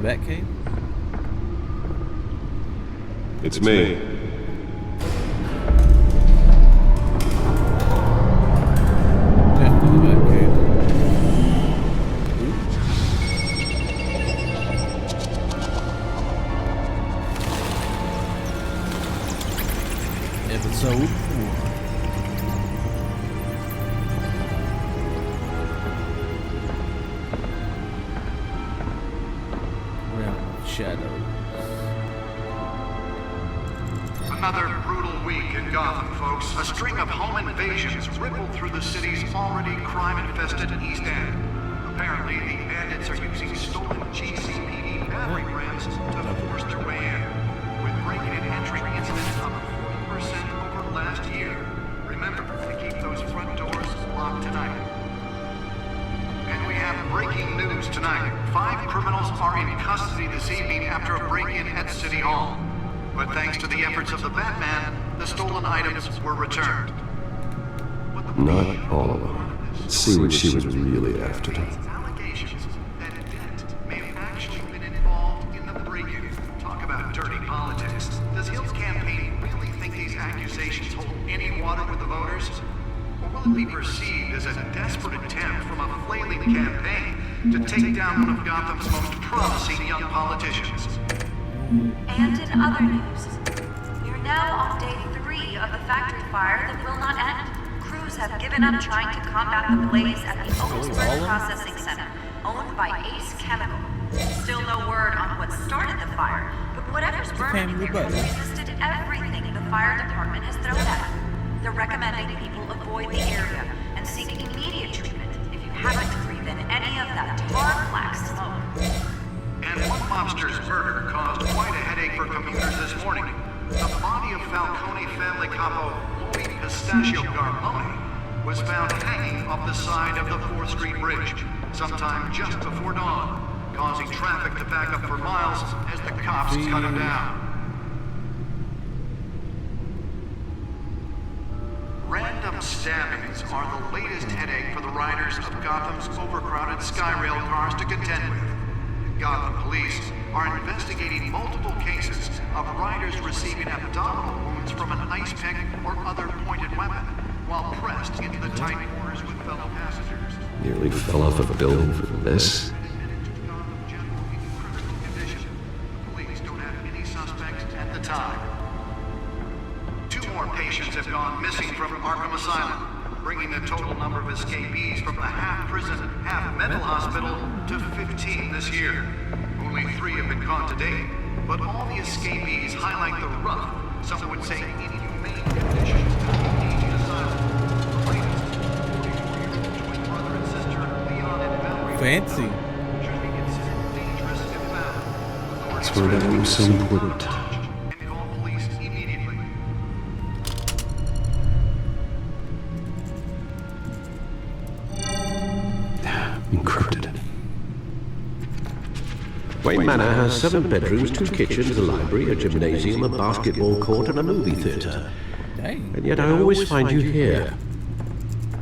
Batcave? It's me. Definitely the Batcave. Episode 4. Shadow. Another brutal week in Gotham, folks. A string of home invasions rippled through the city's already crime-infested East End. Apparently, the bandits are using stolen GCPD battering rams to force their way in, with breaking and entry incidents up 40% over last year. Remember to keep those front doors locked tonight. And we have breaking news tonight. 5 criminals are in custody this evening after a break-in at City Hall. But thanks to the efforts of the Batman, the stolen items were returned. Not all of them. Let's see what she was really after. Allegations that Dent may have actually been involved in the break-in. Talk about dirty politics. Does Hill's campaign really think these accusations hold any water with the voters? Or will it be perceived as a desperate attempt from a flailing campaign to take down one of Gotham's most promising young politicians? And in other news, we are now on day 3 of the factory fire that will not end. Crews have given up trying to combat the blaze at the Owensburg Processing Center, owned by Ace Chemical. Still no word on what started the fire, but whatever's burning there has resisted everything the fire department has thrown at it. They're recommending people avoid the area and seek immediate treatment if you happen to breathe in any of that tar black smoke. And one mobster's murder caused quite a headache for commuters this morning. The body of Falcone family capo Louis Pistachio Garmoni was found hanging off the side of the 4th Street Bridge sometime just before dawn, causing traffic to back up for miles as the cops cut him down. Random stabbings are the latest headache for the riders of Gotham's overcrowded Skyrail cars to contend with. Gotham police are investigating multiple cases of riders receiving abdominal wounds from an ice pick or other pointed weapon while pressed into the tight quarters with fellow passengers. Nearly fell off a building for this. Police don't have any suspects at the time. 2 more patients have gone missing from Arkham Asylum, bringing the total number of escapees from the half-prison, half-mental hospital to 15 this year. Only 3 have been caught to date, but all the escapees highlight the rough, some would say inhumane conditions of the aging asylum. The latest, 44-year-old twin brother and sister, Leon and Valerie, Fancy. should be considered dangerous if found. That's where that was so important. And call police immediately. Encrypted. Wayne Manor has 7 bedrooms, 2 kitchens, a library, a gymnasium, a basketball court, and a movie theater. Dang. And yet I always find you here,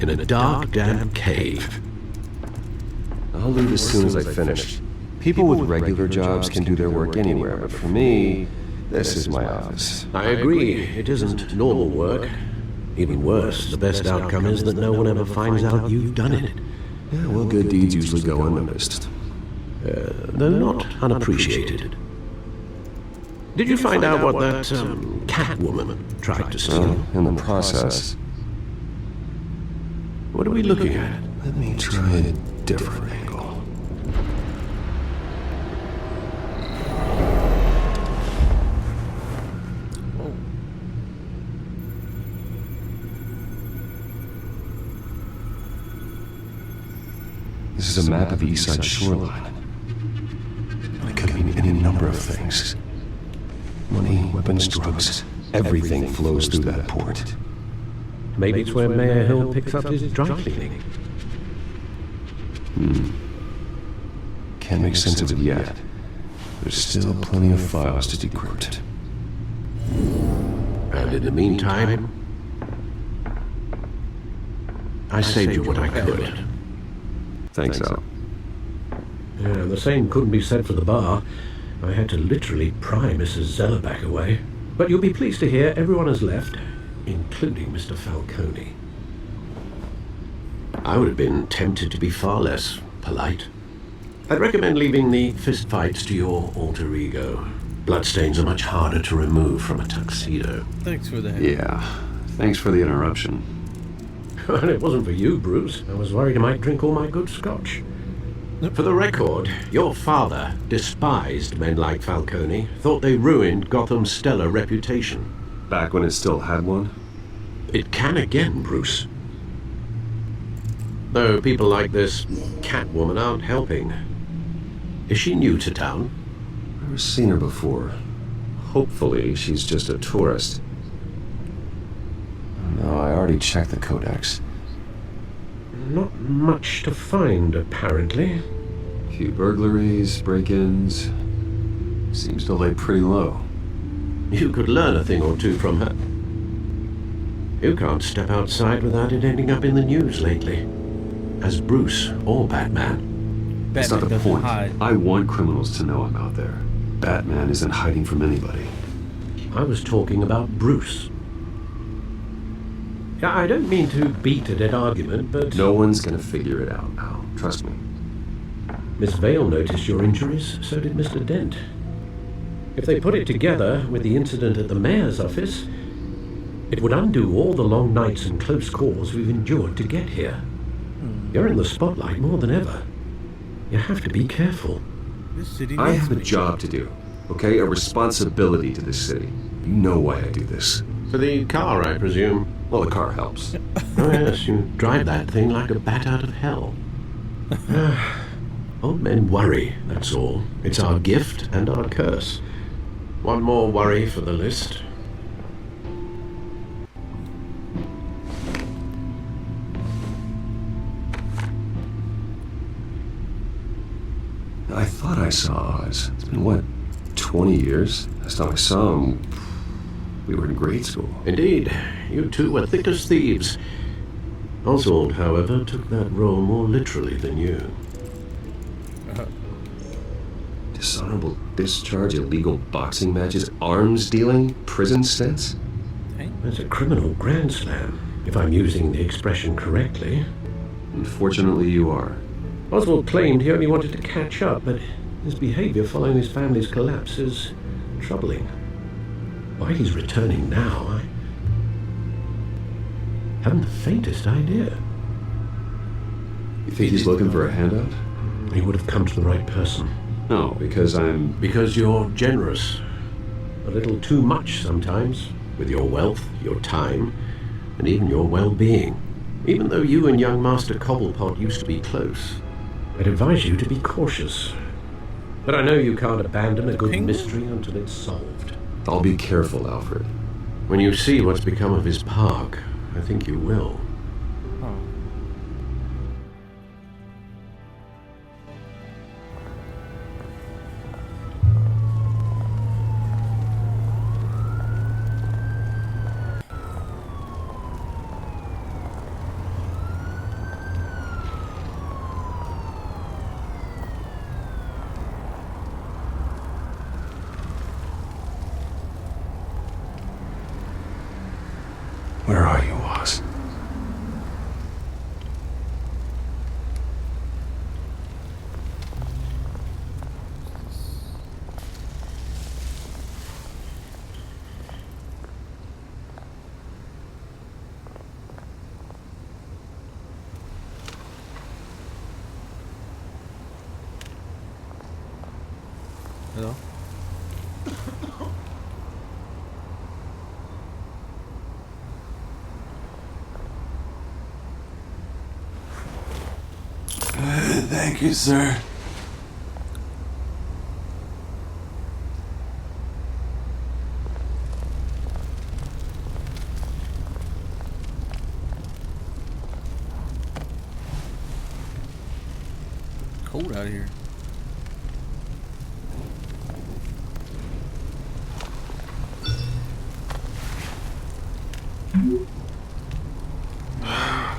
in a dark, damp cave. I'll leave as soon as I finish. People with regular jobs can do their work anywhere, but for me, this is my office. I agree, it isn't normal work. Even worse, the best outcome is that no one ever finds out you've done it. Yeah, well, good deeds usually go unnoticed. They're not unappreciated. Did you find out what that cat woman tried to steal? In the process, What are we looking at? let me try a different angle. This is a map of the East Side shoreline. It could mean any number of things. Money, weapons, drugs, everything flows through that port. Maybe it's where Mayor Hill picks up his dry cleaning. Can't make sense of it yet. There's still plenty of files to decrypt. And in the meantime, I saved you what I could. Thanks, Al. Yeah, the same couldn't be said for the bar. I had to literally pry Mrs. Zeller back away. But you'll be pleased to hear everyone has left, including Mr. Falcone. I would have been tempted to be far less polite. I'd recommend leaving the fistfights to your alter ego. Bloodstains are much harder to remove from a tuxedo. Thanks for that. Yeah, thanks for the interruption. Well, it wasn't for you, Bruce. I was worried I might drink all my good scotch. For the record, your father despised men like Falcone, thought they ruined Gotham's stellar reputation. Back when it still had one? It can again, Bruce. Though people like this Catwoman aren't helping. Is she new to town? Never seen her before. Hopefully, she's just a tourist. No, I already checked the codex. Not much to find, apparently. A few burglaries, break-ins. Seems to lay pretty low. You could learn a thing or two from her. You can't step outside without it ending up in the news lately. As Bruce or Batman. That's not the doesn't point. hide. I want criminals to know I'm out there. Batman isn't hiding from anybody. I was talking about Bruce. I don't mean to beat a dead argument, but... No one's gonna figure it out, Al. Trust me. Miss Vale noticed your injuries, so did Mr. Dent. If they put it together with the incident at the mayor's office, it would undo all the long nights and close calls we've endured to get here. You're in the spotlight more than ever. You have to be careful. This city I needs have a me. job to do, okay? A responsibility to this city. You know why I do this. For the car, I presume. Well, the car helps. Oh yes, you drive that thing like a bat out of hell. Old men worry, that's all. It's our gift and our curse. One more worry for the list. I thought I saw Oz. It's been, what, 20 years? Last time I saw him, we were in grade school. Indeed, you two were thick as thieves. Oswald, however, took that role more literally than you. Dishonorable discharge, illegal boxing matches, arms dealing, prison stints? That's a criminal grand slam, if I'm using the expression correctly. Unfortunately, you are. Oswald claimed he only wanted to catch up, but his behavior following his family's collapse is troubling. Why he's returning now, I haven't the faintest idea. You think he's looking for a handout? He would have come to the right person. No, because I'm... Because you're generous. A little too much sometimes, with your wealth, your time, and even your well-being. Even though you and young Master Cobblepot used to be close, I'd advise you to be cautious. But I know you can't abandon a good mystery until it's solved. I'll be careful, Alfred. When you see what's become of his park, I think you will. Oh. Where are you, Oz? Hello? Thank you, sir. Cold out here.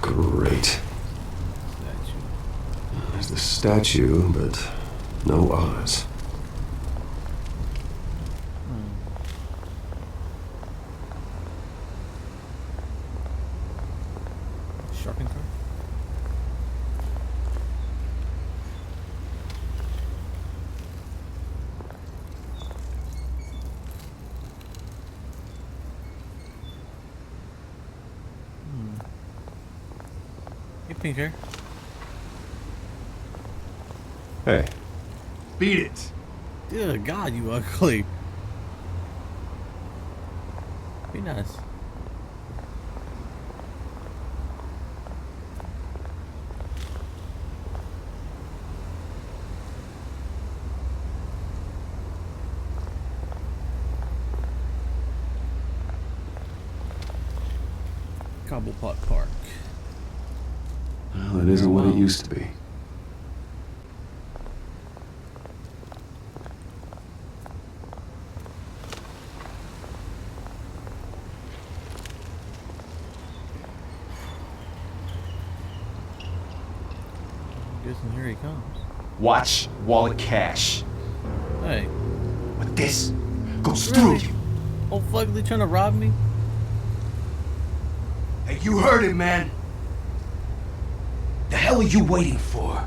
Great. There's the statue, but No Oz. Shark and car? Hey, pink hair. Hey, Beat it. Dear God, you ugly. Be nice. Cobblepot Park. well, it isn't what it used to be. Guessing here he comes. Watch Wallet Cash. Hey. But this goes through you. Oh fuck, they trying to rob me? Hey, you heard it, man. The hell are you waiting for?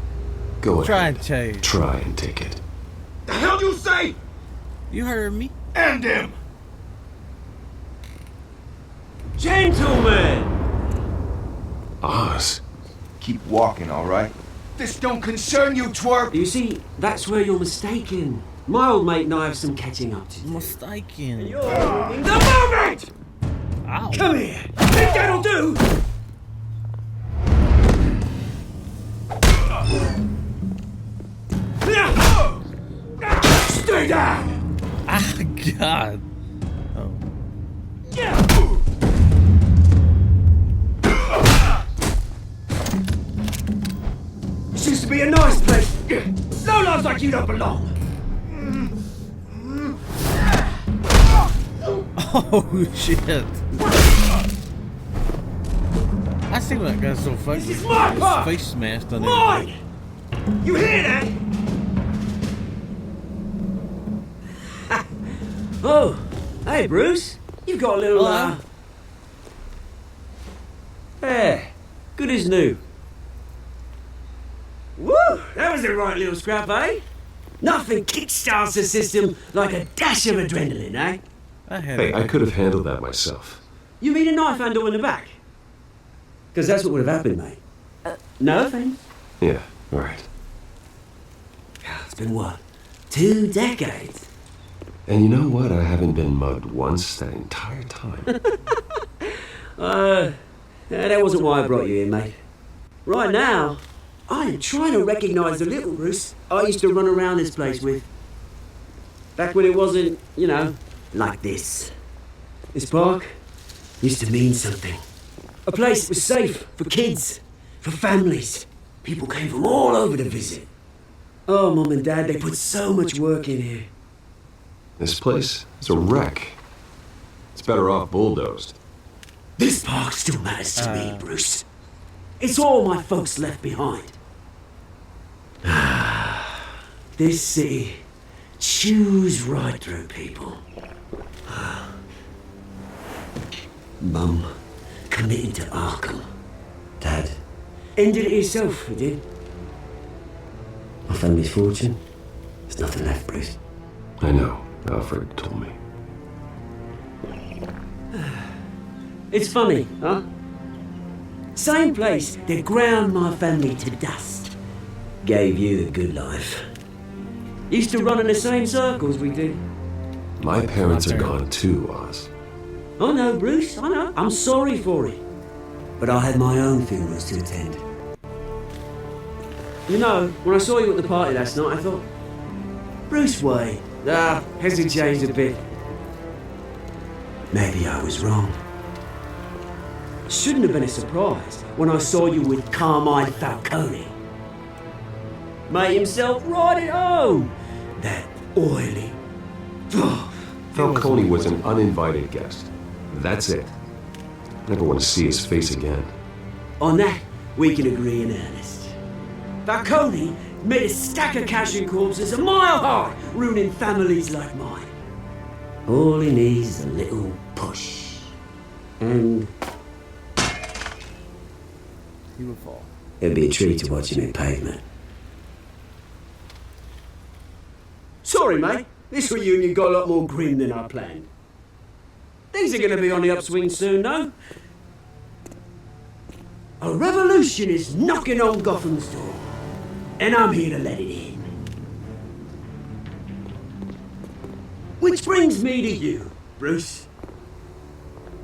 Go Try ahead. and tell you. Try and take it. The hell you say? You heard me? End him. Gentlemen! Oz. Keep walking, all right? This don't concern you, twerp. You see, that's where you're mistaken. My old mate and I have some catching up to do. Mistaken. You're ruining the moment! Ow. Come here! Think that'll do? Stay down! Ah, God. Oh. This used to be a nice place. No lives like you don't belong. Oh, shit. I see what that guy's so fucking. This is my part. Face smashed on Mine! You hear that? Oh, hey Bruce. You've got a little, Hello. Yeah, good as new. Woo! That was the right little scrap, eh? Nothing kickstarts the system like a dash of adrenaline, eh? I had Hey, it. I could have handled that myself. You mean a knife handle in the back? Because that's what would have happened, mate. No offense. Yeah, alright. It's been what? 2 decades? And you know what? I haven't been mugged once that entire time. That wasn't why I brought you in, mate. Right now, I am trying to recognize the little Bruce I used to run around this place with. Back when it wasn't, you know, like this. This park used to mean something. A place that was safe for kids, for families. People came from all over to visit. Oh, Mum and Dad, they put so much work in here. This place is a wreck. It's better off bulldozed. This park still matters to me, Bruce. It's all my folks left behind. This city chews right through people. Mum committing to Arkham. Dad ended it himself, he did. My family's fortune, there's nothing left, Bruce. I know. Alfred told me. It's funny, huh? Same place that ground my family to dust gave you the good life. Used to run in the same circles we did. My parents are gone too, Oz. I know, Bruce, I know. I'm sorry for it. But I had my own funerals to attend. You know, when I saw you at the party last night, I thought, Bruce Wayne. Has he changed a bit? Maybe I was wrong. Shouldn't have been a surprise when I saw you with Carmine Falcone. Made himself right at home. That oily. Falcone was an uninvited guest. That's it. Never want to see his face again. On that, we can agree in earnest. Falcone made a stack of casual corpses a mile high, ruining families like mine. All he needs is a little push. And He would fall. it'd be a treat to watch him in pavement. Sorry, mate. This reunion got a lot more grim than I planned. Things are going to be on the upswing soon, though. A revolution is knocking on Gotham's door, and I'm here to let it in. Which brings me to you, Bruce.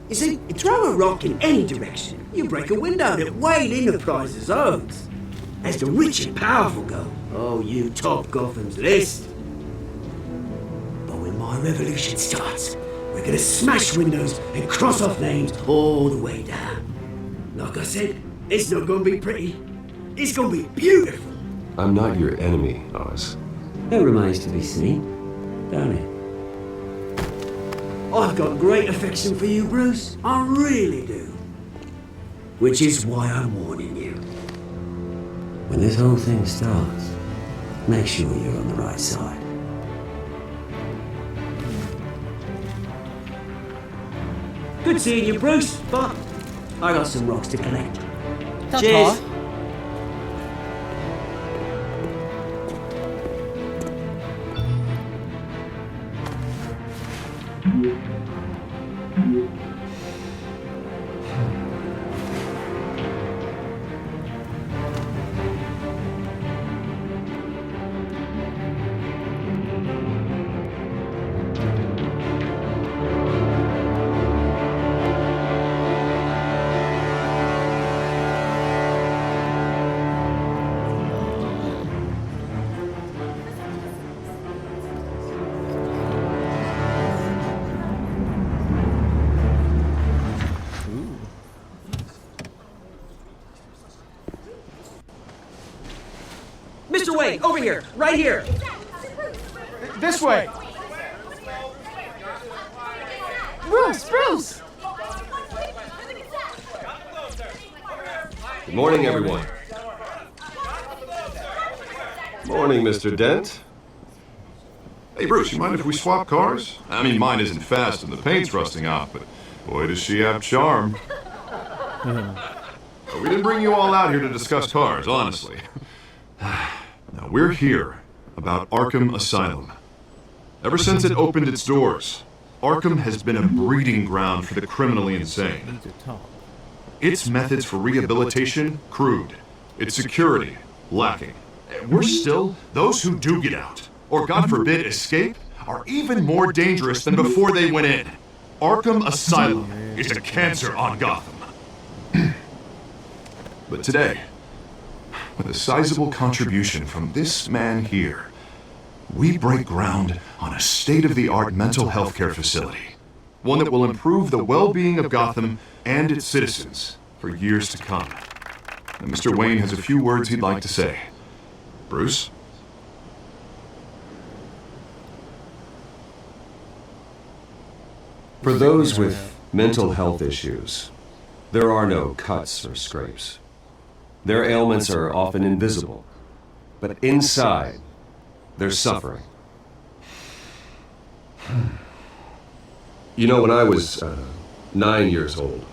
You see, you throw a rock in any direction, you break a window that Wayne Enterprises owns. As the rich and powerful go, oh, you top Gotham's list. But when my revolution starts, we're gonna smash windows and cross off names all the way down. Like I said, it's not gonna be pretty. It's gonna be beautiful. I'm not your enemy, Oz. That remains to be seen, don't it? I've got great affection for you, Bruce. I really do. Which is why I'm warning you. When this whole thing starts, make sure you're on the right side. Good seeing you, Bruce, but I got some rocks to collect. Cheers. Mr. Wayne, over here, right here. This way! Bruce! Good morning, everyone. Morning, Mr. Dent. Hey, Bruce, you mind if we swap cars? I mean, mine isn't fast and the paint's rusting off, but boy, does she have charm. We didn't bring you all out here to discuss cars, honestly. Now, we're here about Arkham Asylum. Ever since it opened its doors, Arkham has been a breeding ground for the criminally insane. Need to talk. Its methods for rehabilitation, crude. Its security, lacking. Worse still, those who do get out, or God forbid escape, are even more dangerous than before they went in. Arkham Asylum is a cancer on Gotham. But today, with a sizable contribution from this man here, we break ground on a state-of-the-art mental health care facility. One that will improve the well-being of Gotham and its citizens for years to come. And Mr. Wayne has a few words he'd like to say. Bruce? For those with mental health issues, there are no cuts or scrapes. Their ailments are often invisible, but inside, they're suffering. You know, when I was 9 years old,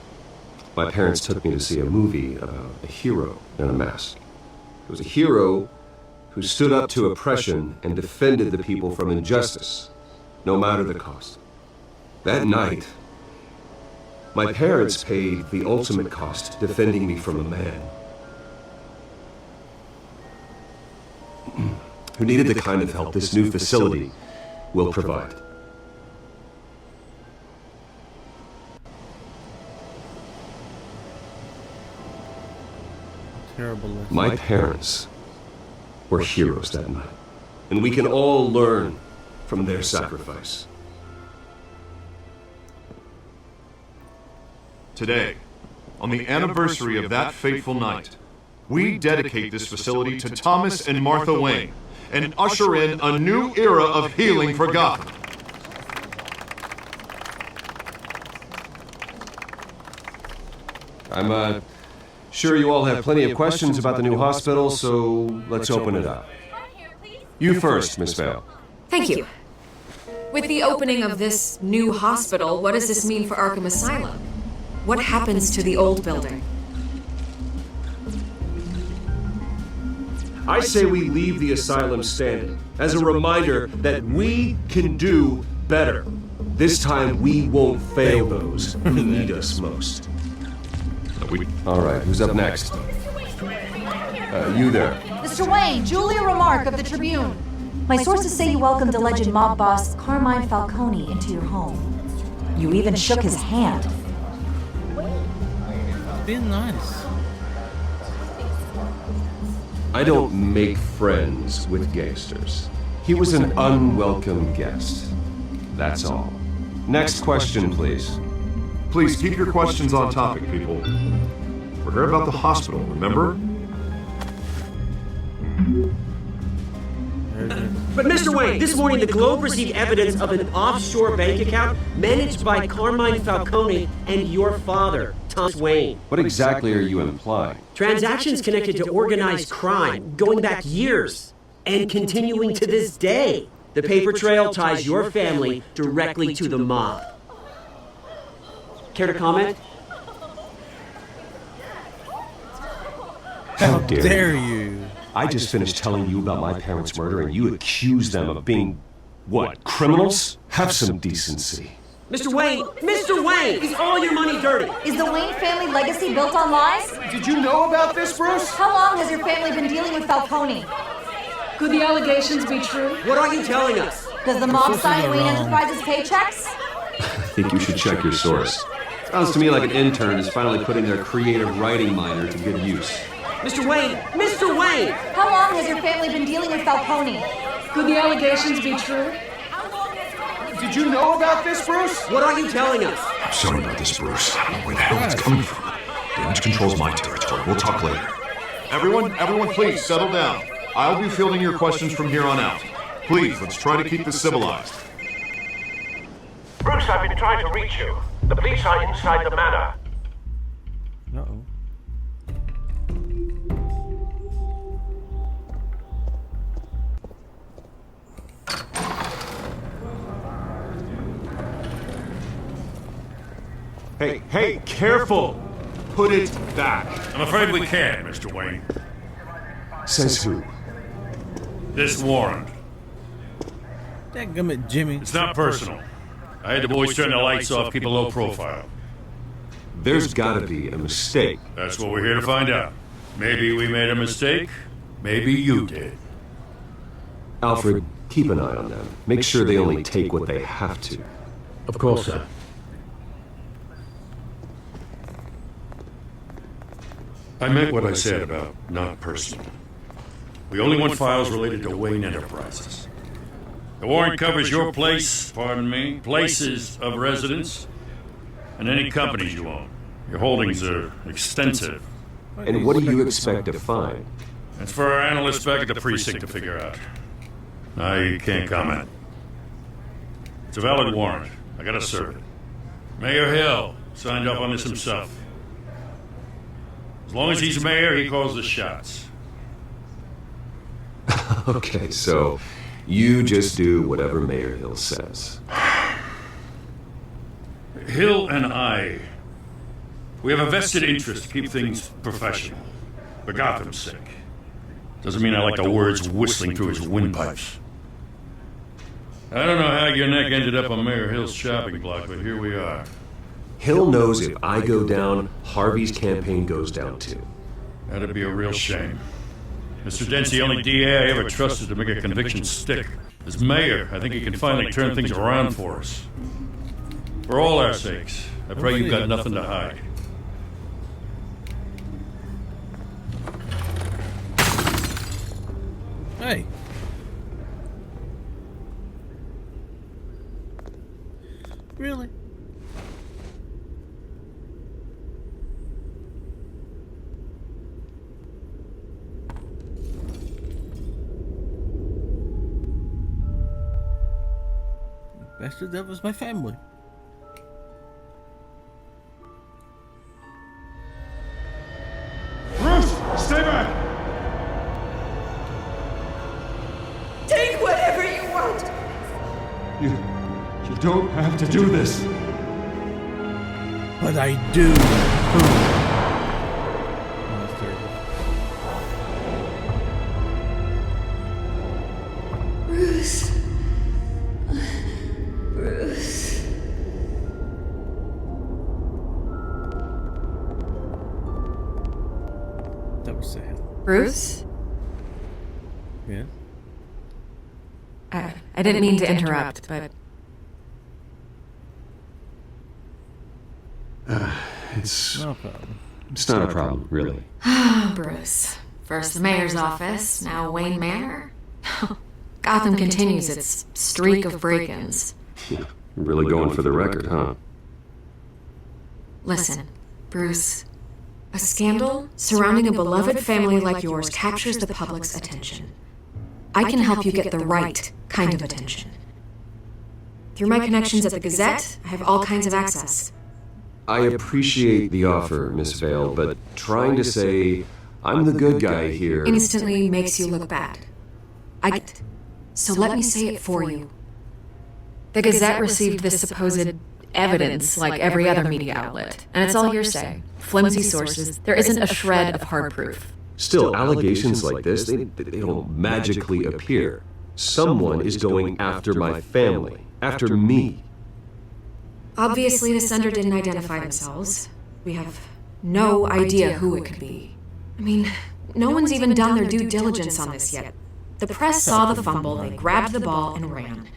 my parents took me to see a movie about a hero in a mask. It was a hero who stood up to oppression and defended the people from injustice, no matter the cost. That night, my parents paid the ultimate cost defending me from a man who needed the kind of help this new facility will provide. Terrible lesson. My parents were heroes that night, and we can all learn from their sacrifice. Today, on the anniversary of that fateful night, we dedicate this facility to Thomas and Martha Wayne and usher in a new era of healing for Gotham. I'm Sure, you all have plenty of questions about the new hospital, so let's open it up. You first, Miss Vale. Thank you. With the opening of this new hospital, what does this mean for Arkham Asylum? What happens to the old building? I say we leave the asylum standing as a reminder that we can do better. This time we won't fail those who need us most. All right, who's up next? You there. Mr. Wayne, Julia Remark of the Tribune. My sources say you welcomed alleged mob boss Carmine Falcone into your home. You even shook his hand. Being nice. I don't make friends with gangsters. He was an unwelcome guest. That's all. Next question, please. Please keep your questions on topic, people. We're here about the hospital, remember? But Mr. Wayne, this morning the Globe received evidence of an offshore bank account managed by Carmine Falcone and your father, Thomas Wayne. What exactly are you implying? Transactions connected to organized crime going back years and continuing to this day. The paper trail ties your family directly to the mob. Care to comment? How Dare you? I just finished telling you about my parents' murder and you accuse them of being, what, criminals? Have some decency. Mr. Wayne! Mr. Wayne! Is all your money dirty? Is the Wayne family legacy built on lies? Did you know about this, Bruce? How long has your family been dealing with Falcone? Could the allegations be true? What are you telling us? Does the mob sign Wayne Enterprises paychecks? I think you should check your source. Sounds to me like an intern is finally putting their creative writing minor to good use. Mr. Wayne! Mr. Wayne! How long has your family been dealing with Falcone? Could the allegations be true? Did you know about this, Bruce? What are you telling us? I'm sorry about this, Bruce. I don't know where the hell it's coming from. Damage control's my territory. We'll talk later. Everyone, please settle down. I'll be fielding your questions from here on out. Please, let's try to keep this civilized. Bruce, I've been trying to reach you. The police are inside the manor. Uh-oh. Hey, careful! Put it back. I'm afraid we can't, Mr. Wayne. Says who? This warrant. Dadgummit, Jimmy. It's not personal. I had the boys turn the lights off, keep a low profile. There's gotta be a mistake. That's what we're here to find out. Maybe we made a mistake. Maybe you did. Alfred, keep an eye on them. Make sure they only take what they have to. Of course, sir. I meant what I said about not personal. We only want files related to Wayne Enterprises. The warrant covers your place, places of residence, and any companies you own. Your holdings are extensive. And what do you expect to find? That's for our analysts back at the precinct to figure out. I can't comment. It's a valid warrant. I gotta serve it. Mayor Hill signed off on this himself. As long as he's mayor, he calls the shots. Okay, so you just do whatever Mayor Hill says. Hill and I, we have a vested interest to keep things professional. For Gotham's sake. Doesn't mean I like the words whistling through his windpipes. I don't know how your neck ended up on Mayor Hill's shopping block, but here we are. Hill knows if I go down, Harvey's campaign goes down too. That'd be a real shame. Mr. Dent's the only DA I ever trusted to make a conviction stick. As mayor, I think he can finally turn things around for us. For all our sakes, I pray you've got nothing to hide. Hey. Really? Bastard, that was my family. You don't have to do this. But I do. Bruce. Bruce. That was sad. Bruce? Yeah? I didn't mean to interrupt, but... It's No problem. it's not a problem, really. Bruce. First the mayor's office, now Wayne Manor. Gotham continues its streak of break-ins. Yeah, really going for the record, huh? Listen, Bruce. A scandal surrounding a beloved family like yours captures the public's attention. I can help you get the right kind of attention. Through my connections at the Gazette, I have all kinds of access. I appreciate the offer, Miss Vale, but trying to say I'm the good guy here... Instantly makes you look bad. I get it. So let me say it for you. The Gazette received this supposed evidence like every other media outlet, and it's all hearsay. Flimsy sources. There isn't a shred of hard proof. Still, allegations like this, they don't magically appear. Someone is going after my family, after me. Obviously, the sender didn't identify themselves. We have no idea who it could be. I mean, no one's even done their due diligence on this yet. The press saw the fumble, they grabbed the ball and ran.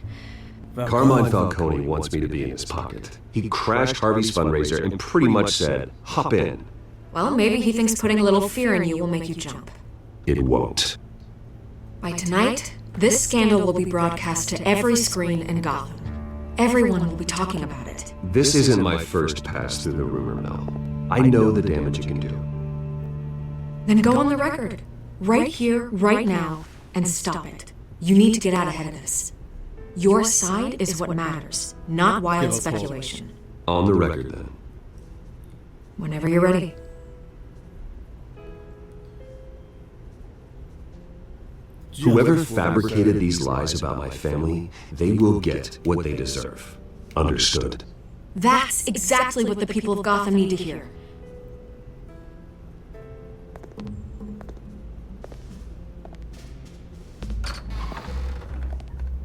Carmine Falcone wants me to be in his pocket. He crashed Harvey's fundraiser and pretty much said, hop in. Well, maybe he thinks putting a little fear in you will make you jump. It won't. By tonight, this scandal will be broadcast to every screen in Gotham. Everyone will be talking about it. This isn't my first pass through the rumor mill. I know the damage it can do. Then go on the record. Right here, right now, and stop it. You need to get out ahead of this. Your side is what matters, not wild speculation. On the record, then. Whenever you're ready. Whoever fabricated these lies about my family, they will get what they deserve. Understood? That's exactly what the people of Gotham need to hear.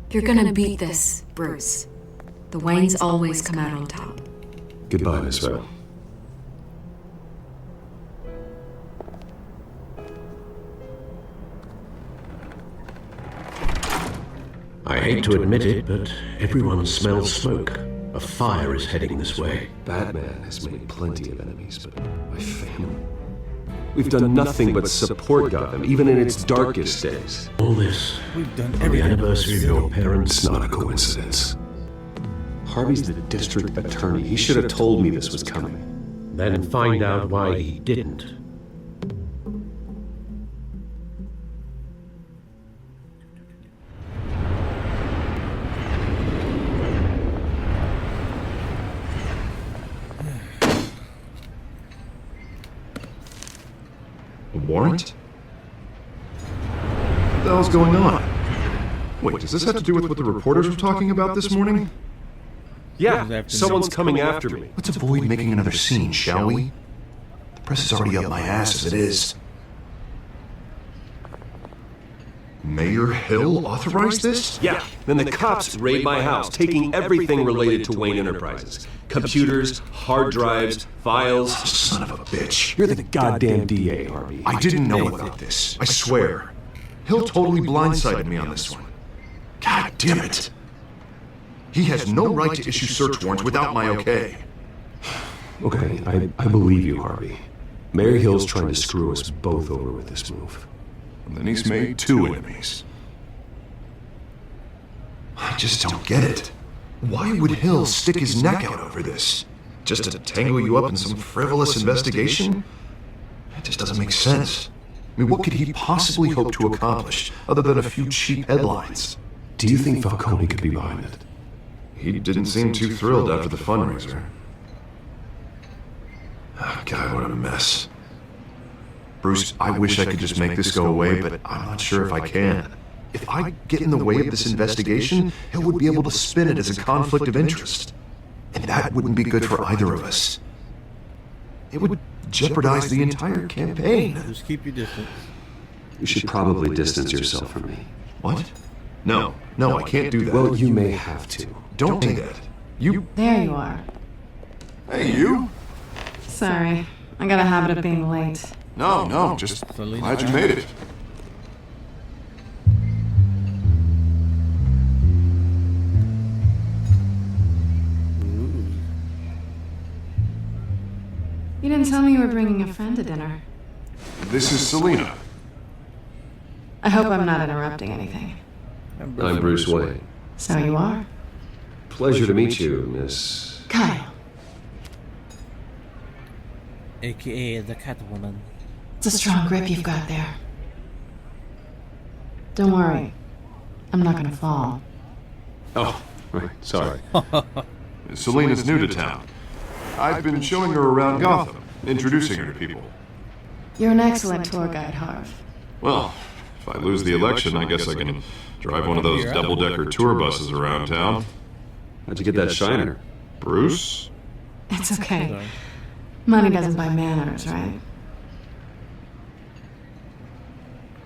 You're gonna beat this, Bruce. The Waynes always come out on top. Goodbye, Miss Vale. I hate to admit it, but everyone smells smoke. A fire is heading this way. Batman has made plenty of enemies, but my family... We've done nothing but support Gotham, even in its darkest days. All this We've done on the everything. anniversary of your parents. It's not a coincidence. Harvey's the district attorney. He should have told me this was coming. Then find out why he didn't. A warrant? What the hell's going on? Wait, does this have to do with what the reporters were talking about this morning? Yeah, someone's coming after me. Let's avoid making another scene, shall we? The press is already up my ass as it is. Mayor Hill authorized this? Yeah, then the cops raid my house, taking everything related to Wayne Enterprises. Computers, hard drives, files. Son of a bitch. You're the goddamn DA, Harvey. I didn't know about this. I swear. Hill totally blindsided me on this one. God damn it. He has no right to issue search warrants without my okay. Okay, I believe you, Harvey. Mayor Hill's trying to screw us both over with this move. And then he's made two enemies. I just don't get it. Why would Hill stick his neck out over this? Just to tangle you up in some frivolous investigation? It just doesn't make sense. I mean, what could he possibly hope to accomplish other than a few cheap headlines? Do you think Falcone could be behind it? He didn't seem too thrilled after the fundraiser. Oh, God, what a mess. Bruce, I wish I could just make this go away, but I'm not sure if I can. If I get in the way of this investigation, Hill would be able to spin it as a conflict of interest. And that wouldn't be good for either of us. It would jeopardize the entire campaign. Just keep your distance. You should probably distance yourself from me. What? No, I can't do that. Well, you may have to. Don't do that. You... There you are. Hey, you? Sorry, I got a habit of being late. No, just glad you made it. You didn't tell me you were bringing a friend to dinner. This is Selena. I hope I'm not interrupting anything. I'm Bruce Wayne. So you are? Pleasure to meet you, Miss... Kyle. AKA the Catwoman. It's a strong grip you've got there. Don't worry. I'm not gonna fall. Oh, right, sorry. Selena's new to town. I've been showing her around Gotham, introducing her to people. You're an excellent tour guide, Harv. Well, if I lose the election, I guess I can drive one of those double-decker tour buses around town. How'd you get that shiner? Bruce? It's okay. Money doesn't buy manners, right?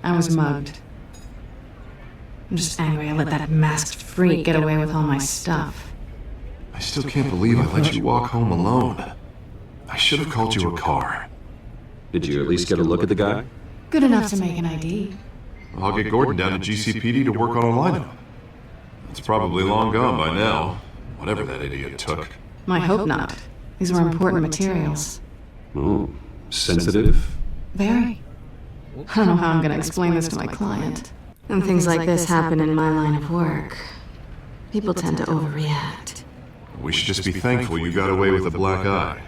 I was mugged. I'm just angry I let that masked freak get away with all my stuff. I still can't believe I let you walk home alone. I should have called you a car. Did you at least get a look at the guy? Good enough to make an ID. I'll get Gordon down to GCPD to work on a lineup. It's probably long gone by now, whatever that idiot took. I hope not. These were important materials. Ooh, sensitive? Very. I don't know how I'm going to explain this to my client. When things like this happen in my line of work, people tend to overreact. We should just be thankful you got away with a black eye.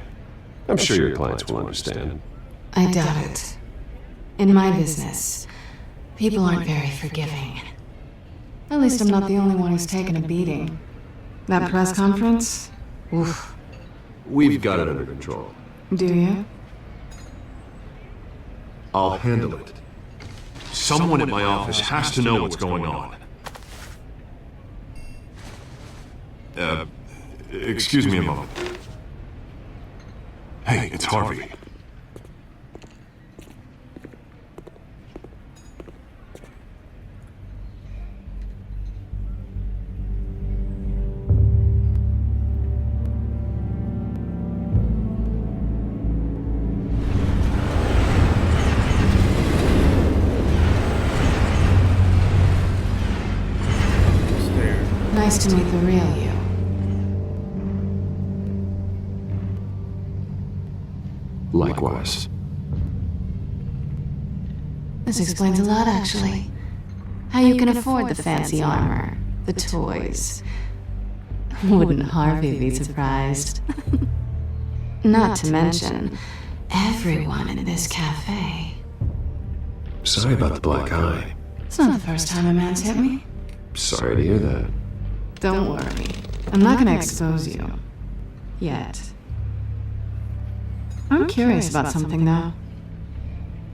I'm sure your clients will understand. I doubt it. In my business, people aren't very forgiving. At least I'm not the only one who's taken a beating. That press conference? Oof. We've got it under control. Do you? I'll handle it. Someone at my office has to know what's going on. Excuse me a moment. Hey, it's Harvey. Nice to meet the real you. Likewise. This explains a lot, actually. How you can afford the fancy armor, the toys. Wouldn't Harvey be surprised? Not to mention, everyone in this cafe. Sorry about the black eye. It's not the first time a man's hit me. Sorry to hear that. Don't worry. I'm not gonna expose you. Yet. I'm curious about something, though.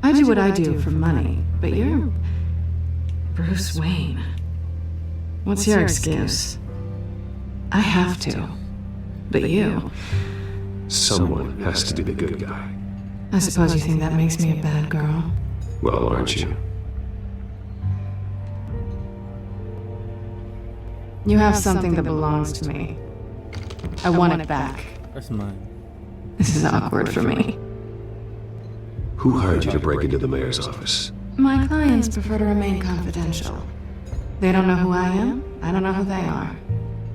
I do what I do for money, but you're... Bruce Wayne. What's your excuse? I have to. But you... Someone has to be the good guy. I suppose you think that makes me a bad girl? Well, aren't you? You have something that belongs to me. I want it back. That's mine. This is awkward for me. Who hired you to break into the mayor's office? My clients prefer to remain confidential. They don't know who I am. I don't know who they are.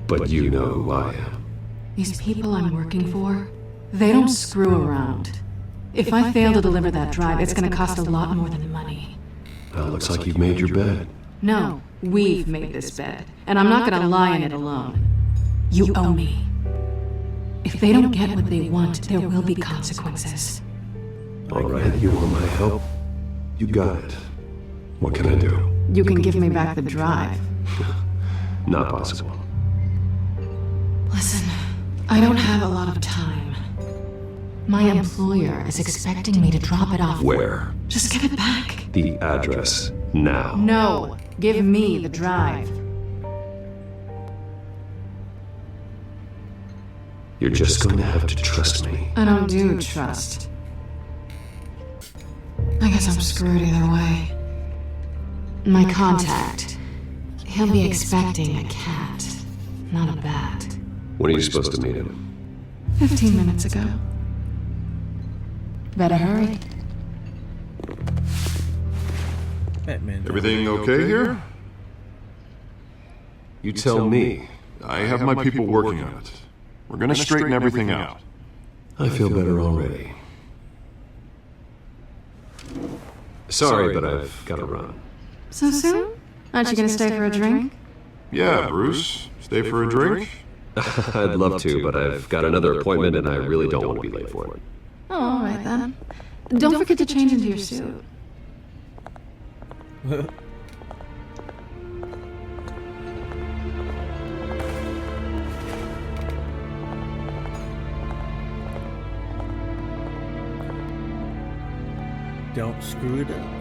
But you know who I am. These people I'm working for, they don't screw around. If I fail to deliver that drive, it's going to cost a lot more than money. Well, looks like you've made your bed. No, we've made this bed, and I'm not going to lie in it alone. You owe me. If they don't get what they want, there will be consequences. All right, you want my help? You got it. What can I do? You can give me back the drive. Not possible. Listen, I don't have a lot of time. My employer is expecting me to drop it off. Where? Just get it back. The address now. No, Give me the drive. You're just going to have to trust me. I don't do trust. I guess I'm screwed either way. My contact. He'll be expecting a cat, not a bat. When are you supposed to meet him? 15 minutes ago. Better hurry. Batman. Everything okay here? You tell me. I have my people working on it. We're gonna straighten everything out. I feel better already. Sorry, but I've got to run. So soon? Aren't you gonna stay for a drink? Yeah, Bruce. Stay for a drink? I'd love to, but I've got another appointment and I really don't want to be late for it. Oh, all right then. Don't forget to change into your suit. Don't screw it up.